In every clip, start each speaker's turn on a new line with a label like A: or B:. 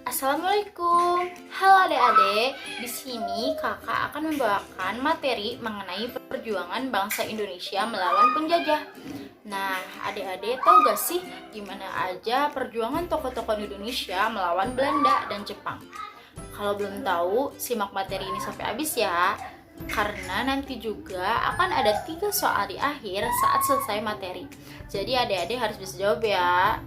A: Assalamualaikum. Halo adik-adik. Di sini Kakak akan membawakan materi mengenai perjuangan bangsa Indonesia melawan penjajah. Nah, adik-adik tahu gak sih gimana aja perjuangan tokoh-tokoh Indonesia melawan Belanda dan Jepang? Kalau belum tahu, simak materi ini sampai habis ya. Karena nanti juga akan ada 3 soal di akhir saat selesai materi. Jadi adik-adik harus bisa jawab ya.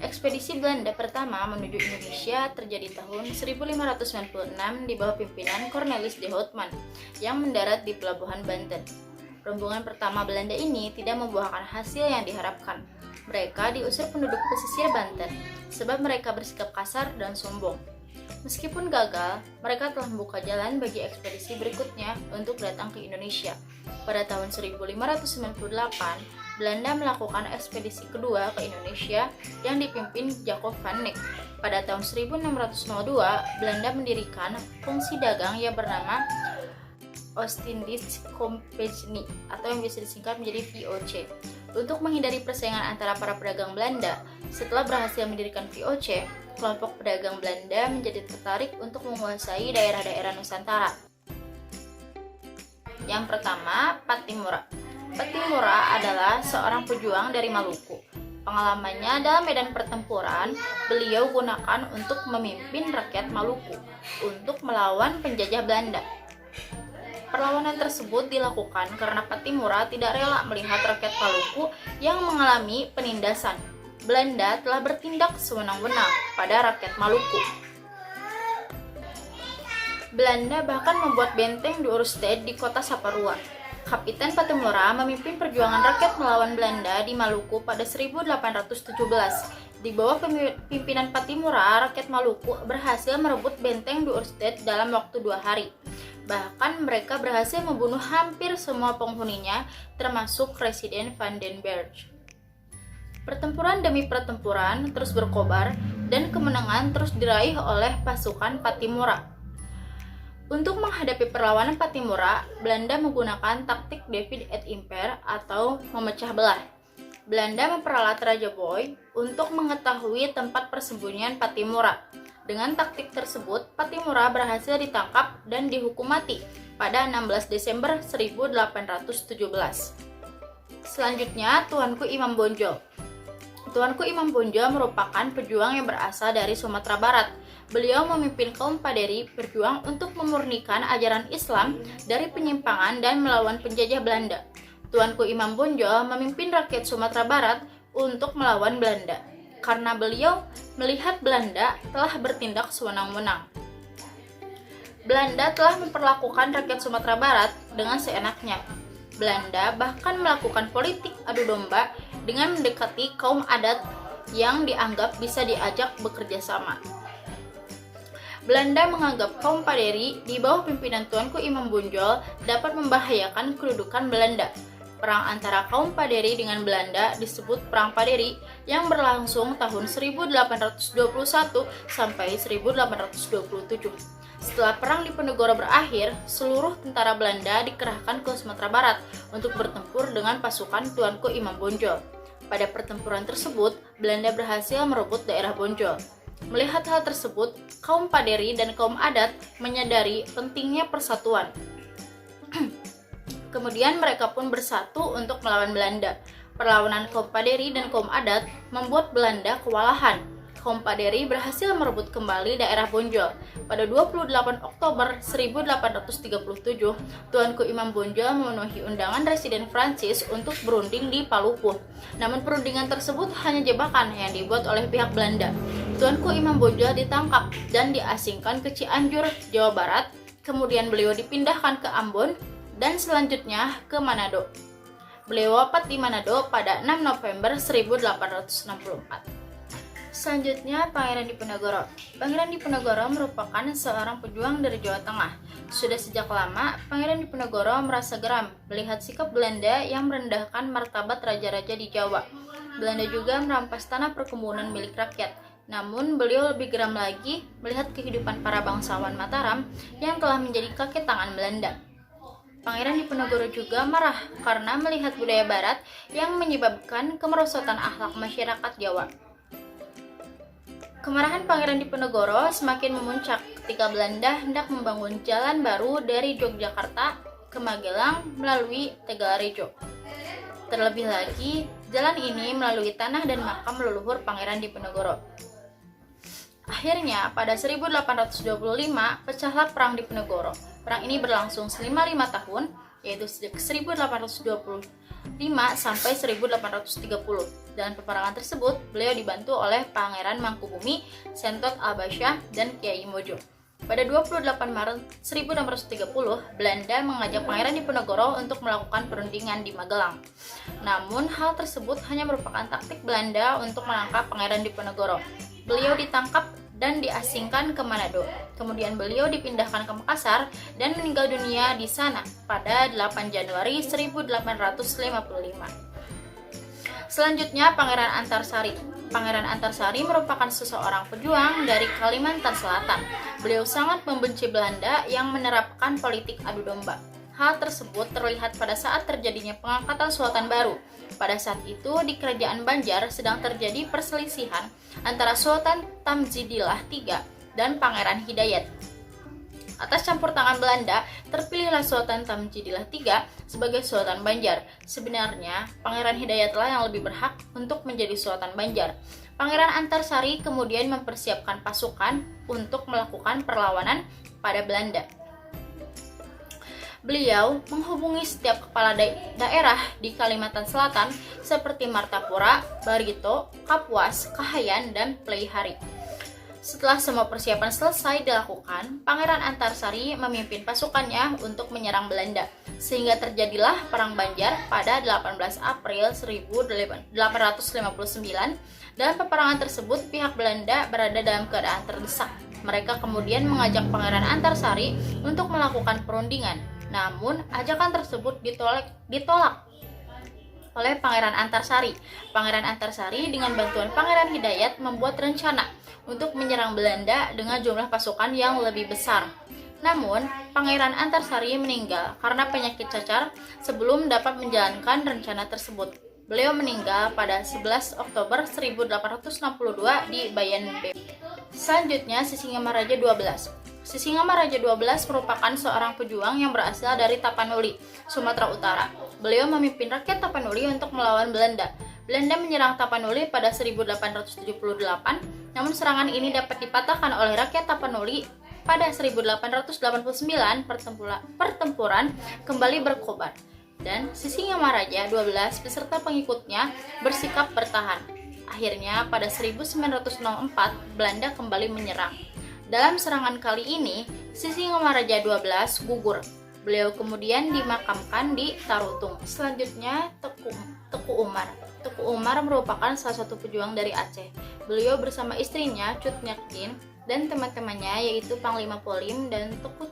A: Ekspedisi Belanda pertama menuju Indonesia terjadi tahun 1596 di bawah pimpinan Cornelis de Houtman yang mendarat di Pelabuhan Banten. Rombongan pertama Belanda ini tidak membuahkan hasil yang diharapkan. Mereka diusir penduduk pesisir Banten sebab mereka bersikap kasar dan sombong. Meskipun gagal, mereka telah membuka jalan bagi ekspedisi berikutnya untuk datang ke Indonesia. Pada tahun 1598, Belanda melakukan ekspedisi kedua ke Indonesia yang dipimpin Jacob van Dyck. Pada tahun 1602, Belanda mendirikan fungsi dagang yang bernama Oost-Indisch Compagnie atau yang bisa disingkat menjadi VOC. Untuk menghindari persaingan antara para pedagang Belanda, setelah berhasil mendirikan VOC, kelompok pedagang Belanda menjadi tertarik untuk menguasai daerah-daerah Nusantara. Yang pertama, Pattimura. Pattimura adalah seorang pejuang dari Maluku. Pengalamannya dalam medan pertempuran, beliau gunakan untuk memimpin rakyat Maluku untuk melawan penjajah Belanda. Perlawanan tersebut dilakukan karena Pattimura tidak rela melihat rakyat Maluku yang mengalami penindasan. Belanda telah bertindak sewenang-wenang pada rakyat Maluku. Belanda bahkan membuat benteng di Oostende di kota Saparua. Kapitan Pattimura memimpin perjuangan rakyat melawan Belanda di Maluku pada 1817. Di bawah pimpinan Pattimura, rakyat Maluku berhasil merebut benteng di Oostende dalam waktu 2 hari. Bahkan mereka berhasil membunuh hampir semua penghuninya, termasuk Residen van den Berg. Pertempuran demi pertempuran terus berkobar dan kemenangan terus diraih oleh pasukan Pattimura. Untuk menghadapi perlawanan Pattimura, Belanda menggunakan taktik divide et impere atau memecah belah. Belanda memperalat Raja Boy untuk mengetahui tempat persembunyian Pattimura. Dengan taktik tersebut, Pattimura berhasil ditangkap dan dihukum mati pada 16 Desember 1817. Selanjutnya, Tuanku Imam Bonjol. Tuanku Imam Bonjol merupakan pejuang yang berasal dari Sumatera Barat. Beliau memimpin kaum Paderi berjuang untuk memurnikan ajaran Islam dari penyimpangan dan melawan penjajah Belanda. Tuanku Imam Bonjol memimpin rakyat Sumatera Barat untuk melawan Belanda, karena beliau melihat Belanda telah bertindak sewenang-wenang. Belanda telah memperlakukan rakyat Sumatera Barat dengan seenaknya. Belanda bahkan melakukan politik adu domba dengan mendekati kaum adat yang dianggap bisa diajak bekerja sama. Belanda menganggap kaum Paderi di bawah pimpinan Tuanku Imam Bonjol dapat membahayakan kedudukan Belanda. Perang antara kaum Paderi dengan Belanda disebut Perang Paderi yang berlangsung tahun 1821 sampai 1827. Setelah Perang Diponegoro berakhir, seluruh tentara Belanda dikerahkan ke Sumatera Barat untuk bertempur dengan pasukan Tuanku Imam Bonjol. Pada pertempuran tersebut, Belanda berhasil merebut daerah Bonjol. Melihat hal tersebut, kaum Paderi dan kaum adat menyadari pentingnya persatuan. Kemudian mereka pun bersatu untuk melawan Belanda. Perlawanan kaum Paderi dan kaum adat membuat Belanda kewalahan. Kaum Paderi berhasil merebut kembali daerah Bonjol. Pada 28 Oktober 1837, Tuanku Imam Bonjol memenuhi undangan Residen Prancis untuk berunding di Palupuh. Namun perundingan tersebut hanya jebakan yang dibuat oleh pihak Belanda. Tuanku Imam Bonjol ditangkap dan diasingkan ke Cianjur, Jawa Barat. Kemudian beliau dipindahkan ke Ambon dan selanjutnya ke Manado. Beliau wafat di Manado pada 6 November 1864. Selanjutnya, Pangeran Diponegoro. Pangeran Diponegoro merupakan seorang pejuang dari Jawa Tengah. Sudah sejak lama, Pangeran Diponegoro merasa geram melihat sikap Belanda yang merendahkan martabat raja-raja di Jawa. Belanda juga merampas tanah perkebunan milik rakyat. Namun, beliau lebih geram lagi melihat kehidupan para bangsawan Mataram yang telah menjadi kaki tangan Belanda. Pangeran Diponegoro juga marah karena melihat budaya Barat yang menyebabkan kemerosotan akhlak masyarakat Jawa. Kemarahan Pangeran Diponegoro semakin memuncak ketika Belanda hendak membangun jalan baru dari Yogyakarta ke Magelang melalui Tegalarejo. Terlebih lagi, jalan ini melalui tanah dan makam leluhur Pangeran Diponegoro. Akhirnya, pada 1825, pecahlah Perang Diponegoro. Perang ini berlangsung selama 5 tahun, yaitu sejak 1825 sampai 1830. Dalam peperangan tersebut, beliau dibantu oleh Pangeran Mangkubumi, Sentot Abasyah, dan Kiai Mojo. Pada 28 Maret 1630, Belanda mengajak Pangeran Diponegoro untuk melakukan perundingan di Magelang. Namun, hal tersebut hanya merupakan taktik Belanda untuk menangkap Pangeran Diponegoro. Beliau ditangkap dan diasingkan ke Manado. Kemudian beliau dipindahkan ke Makassar dan meninggal dunia di sana pada 8 Januari 1855. Selanjutnya, Pangeran Antarsari. Pangeran Antarsari merupakan seseorang pejuang dari Kalimantan Selatan. Beliau sangat membenci Belanda yang menerapkan politik adu domba. Hal tersebut terlihat pada saat terjadinya pengangkatan Sultan baru. Pada saat itu, di Kerajaan Banjar sedang terjadi perselisihan antara Sultan Tamjidillah III dan Pangeran Hidayat. Atas campur tangan Belanda, terpilihlah Sultan Tamjidillah III sebagai Sultan Banjar. Sebenarnya, Pangeran Hidayatlah yang lebih berhak untuk menjadi Sultan Banjar. Pangeran Antarsari kemudian mempersiapkan pasukan untuk melakukan perlawanan pada Belanda. Beliau menghubungi setiap kepala daerah di Kalimantan Selatan seperti Martapura, Barito, Kapuas, Kahayan, dan Pleihari. Setelah semua persiapan selesai dilakukan, Pangeran Antarsari memimpin pasukannya untuk menyerang Belanda, sehingga terjadilah Perang Banjar pada 18 April 1859. Dalam peperangan tersebut, pihak Belanda berada dalam keadaan terdesak. Mereka kemudian mengajak Pangeran Antarsari untuk melakukan perundingan. Namun, ajakan tersebut ditolak oleh Pangeran Antarsari. Pangeran Antarsari dengan bantuan Pangeran Hidayat membuat rencana untuk menyerang Belanda dengan jumlah pasukan yang lebih besar. Namun, Pangeran Antarsari meninggal karena penyakit cacar sebelum dapat menjalankan rencana tersebut. Beliau meninggal pada 11 Oktober 1862 di Bayan Bebe. Selanjutnya, Sisingamaraja 12. Sisingamaraja 12 merupakan seorang pejuang yang berasal dari Tapanuli, Sumatera Utara. Beliau memimpin rakyat Tapanuli untuk melawan Belanda. Belanda menyerang Tapanuli pada 1878, namun serangan ini dapat dipatahkan oleh rakyat Tapanuli pada 1889. Pertempuran kembali berkobar, dan Sisingamaraja 12 beserta pengikutnya bersikap bertahan. Akhirnya, pada 1904, Belanda kembali menyerang. Dalam serangan kali ini, Sisingamaraja 12 gugur. Beliau kemudian dimakamkan di Tarutung. Selanjutnya, Teku Umar. Teku Umar merupakan salah satu pejuang dari Aceh. Beliau bersama istrinya, Cut Nyakin, dan teman-temannya yaitu Panglima Polim dan Teku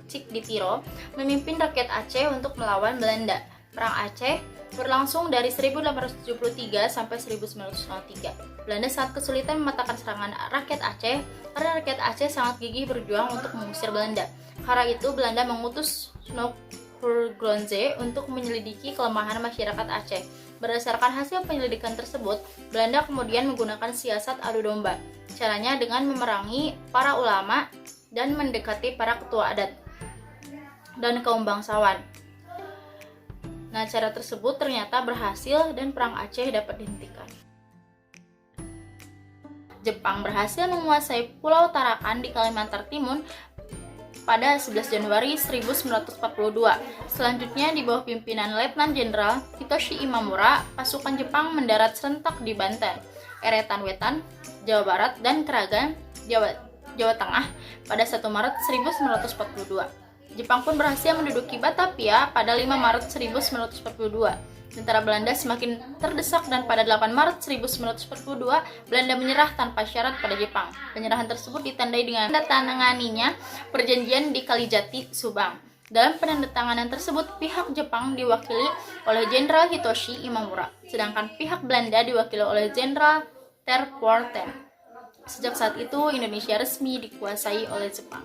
A: Cikditiro memimpin rakyat Aceh untuk melawan Belanda. Perang Aceh berlangsung dari 1873 sampai 1903. Belanda sangat kesulitan mematahkan serangan rakyat Aceh karena rakyat Aceh sangat gigih berjuang untuk mengusir Belanda. Karena itu, Belanda mengutus Nokhourgronje untuk menyelidiki kelemahan masyarakat Aceh. Berdasarkan hasil penyelidikan tersebut, Belanda kemudian menggunakan siasat adu domba. Caranya dengan memerangi para ulama dan mendekati para ketua adat dan kaum bangsawan. Nah, cara tersebut ternyata berhasil dan Perang Aceh dapat dihentikan. Jepang berhasil menguasai Pulau Tarakan di Kalimantan Timur pada 11 Januari 1942. Selanjutnya, di bawah pimpinan Letnan Jenderal Hitoshi Imamura, pasukan Jepang mendarat serentak di Banten, Eretan Wetan, Jawa Barat, dan Kragan, Jawa Tengah pada 1 Maret 1942. Jepang pun berhasil menduduki Batavia pada 5 Maret 1942. Tentara Belanda semakin terdesak dan pada 8 Maret 1942 Belanda menyerah tanpa syarat pada Jepang. Penyerahan tersebut ditandai dengan penandatanganinya perjanjian di Kalijati, Subang. Dalam penandatanganan tersebut, pihak Jepang diwakili oleh Jenderal Hitoshi Imamura, sedangkan pihak Belanda diwakili oleh Jenderal Terpoorten. Sejak saat itu, Indonesia resmi dikuasai oleh Jepang.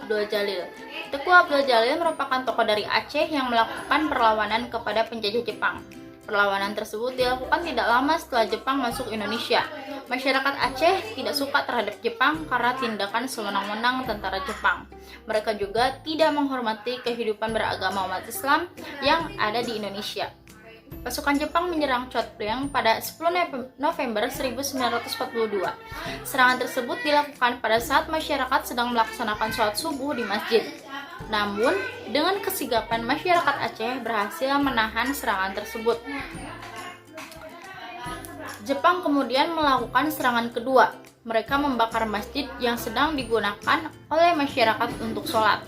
A: Abdul Jalil. Teku Abdul Jalil merupakan tokoh dari Aceh yang melakukan perlawanan kepada penjajah Jepang. Perlawanan tersebut dilakukan tidak lama setelah Jepang masuk Indonesia. Masyarakat Aceh tidak suka terhadap Jepang karena tindakan sewenang-wenang tentara Jepang. Mereka juga tidak menghormati kehidupan beragama umat Islam yang ada di Indonesia. Pasukan Jepang menyerang Chotpyeong pada 10 November 1942. Serangan tersebut dilakukan pada saat masyarakat sedang melaksanakan sholat subuh di masjid. Namun, dengan kesigapan masyarakat Aceh berhasil menahan serangan tersebut. Jepang kemudian melakukan serangan kedua. Mereka membakar masjid yang sedang digunakan oleh masyarakat untuk sholat.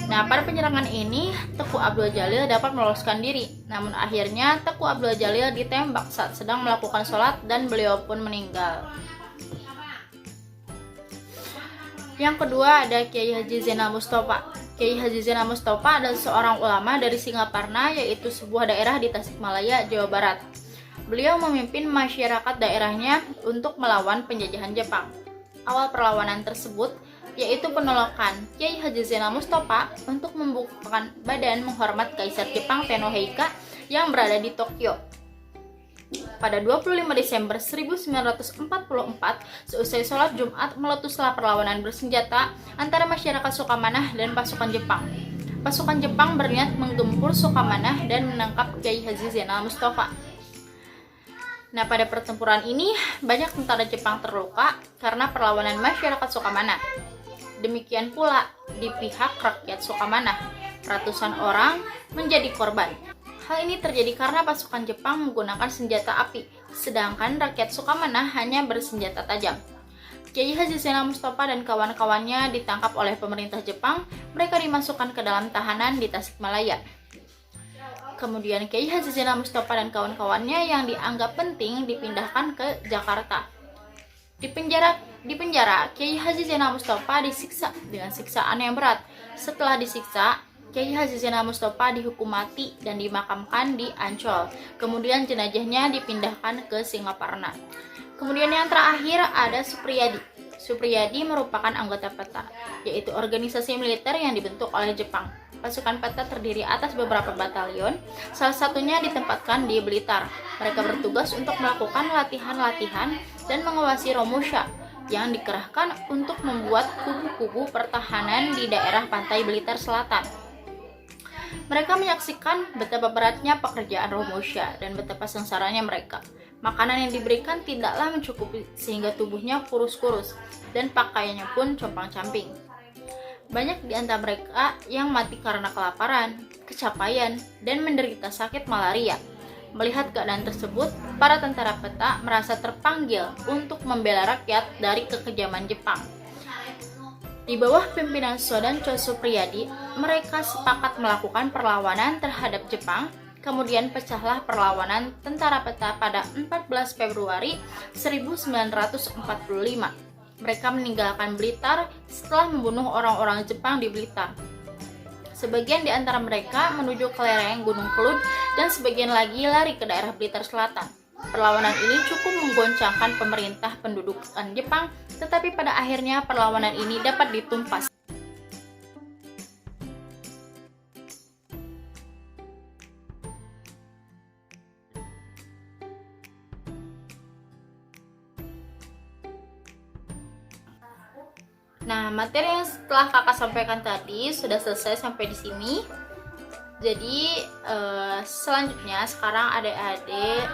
A: Nah, pada penyerangan ini, Teku Abdul Jalil dapat meloloskan diri. Namun akhirnya Teku Abdul Jalil ditembak saat sedang melakukan sholat dan beliau pun meninggal. Yang kedua ada Kiai Haji Zainal Mustafa. Kiai Haji Zainal Mustafa adalah seorang ulama dari Singaparna, yaitu sebuah daerah di Tasikmalaya, Jawa Barat. Beliau memimpin masyarakat daerahnya untuk melawan penjajahan Jepang. Awal perlawanan tersebut yaitu penolakan Kiai Haji Zainal Mustafa untuk membukakan badan menghormat Kaisar Jepang Tenohika yang berada di Tokyo. Pada 25 Desember 1944, seusai sholat Jumat, meletuslah perlawanan bersenjata antara masyarakat Sukamanah dan pasukan Jepang. Pasukan Jepang berniat menggempur Sukamanah dan menangkap Kiai Haji Zainal Mustafa. Nah, pada pertempuran ini, banyak tentara Jepang terluka karena perlawanan masyarakat Sukamanah. Demikian pula di pihak rakyat Sukamanah, ratusan orang menjadi korban. Hal ini terjadi karena pasukan Jepang menggunakan senjata api, sedangkan rakyat Sukamanah hanya bersenjata tajam. Kiai Haji Zainal Mustafa dan kawan-kawannya ditangkap oleh pemerintah Jepang. Mereka dimasukkan ke dalam tahanan di Tasikmalaya. Kemudian Kiai Haji Zainal Mustafa dan kawan-kawannya yang dianggap penting dipindahkan ke Jakarta. Di penjara, Kiai Haji Zainal Mustafa disiksa dengan siksaan yang berat. Setelah disiksa, Kiai Haji Zainal Mustafa dihukum mati dan dimakamkan di Ancol. Kemudian jenazahnya dipindahkan ke Singaparna. Kemudian yang terakhir ada Supriyadi. Supriyadi merupakan anggota PETA, yaitu organisasi militer yang dibentuk oleh Jepang. Pasukan PETA terdiri atas beberapa batalion, salah satunya ditempatkan di Blitar. Mereka bertugas untuk melakukan latihan-latihan dan mengawasi Romusha yang dikerahkan untuk membuat kubu-kubu pertahanan di daerah pantai Blitar Selatan. Mereka menyaksikan betapa beratnya pekerjaan Romusha dan betapa sengsaranya mereka. Makanan yang diberikan tidaklah mencukupi sehingga tubuhnya kurus-kurus dan pakaiannya pun compang-camping. Banyak di antara mereka yang mati karena kelaparan, kecapaian, dan menderita sakit malaria. Melihat keadaan tersebut, para tentara PETA merasa terpanggil untuk membela rakyat dari kekejaman Jepang. Di bawah pimpinan Sodan Cho Supriyadi, mereka sepakat melakukan perlawanan terhadap Jepang. Kemudian pecahlah perlawanan tentara PETA pada 14 Februari 1945. Mereka meninggalkan Blitar setelah membunuh orang-orang Jepang di Blitar. Sebagian di antara mereka menuju ke lereng Gunung Kelud dan sebagian lagi lari ke daerah Blitar Selatan. Perlawanan ini cukup menggoncangkan pemerintah pendudukan Jepang, tetapi pada akhirnya perlawanan ini dapat ditumpas. Nah, materi yang setelah kakak sampaikan tadi sudah selesai sampai di sini. Jadi selanjutnya sekarang adik-adik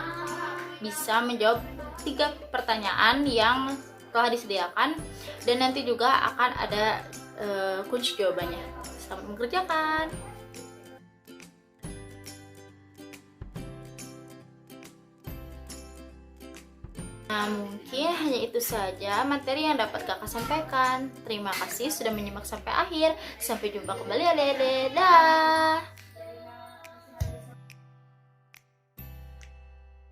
A: bisa menjawab 3 pertanyaan yang telah disediakan dan nanti juga akan ada kunci jawabannya. Selamat mengerjakan. Nah, mungkin hanya itu saja materi yang dapat kakak sampaikan. Terima kasih sudah menyimak sampai akhir. Sampai jumpa kembali adik-adik. Dah.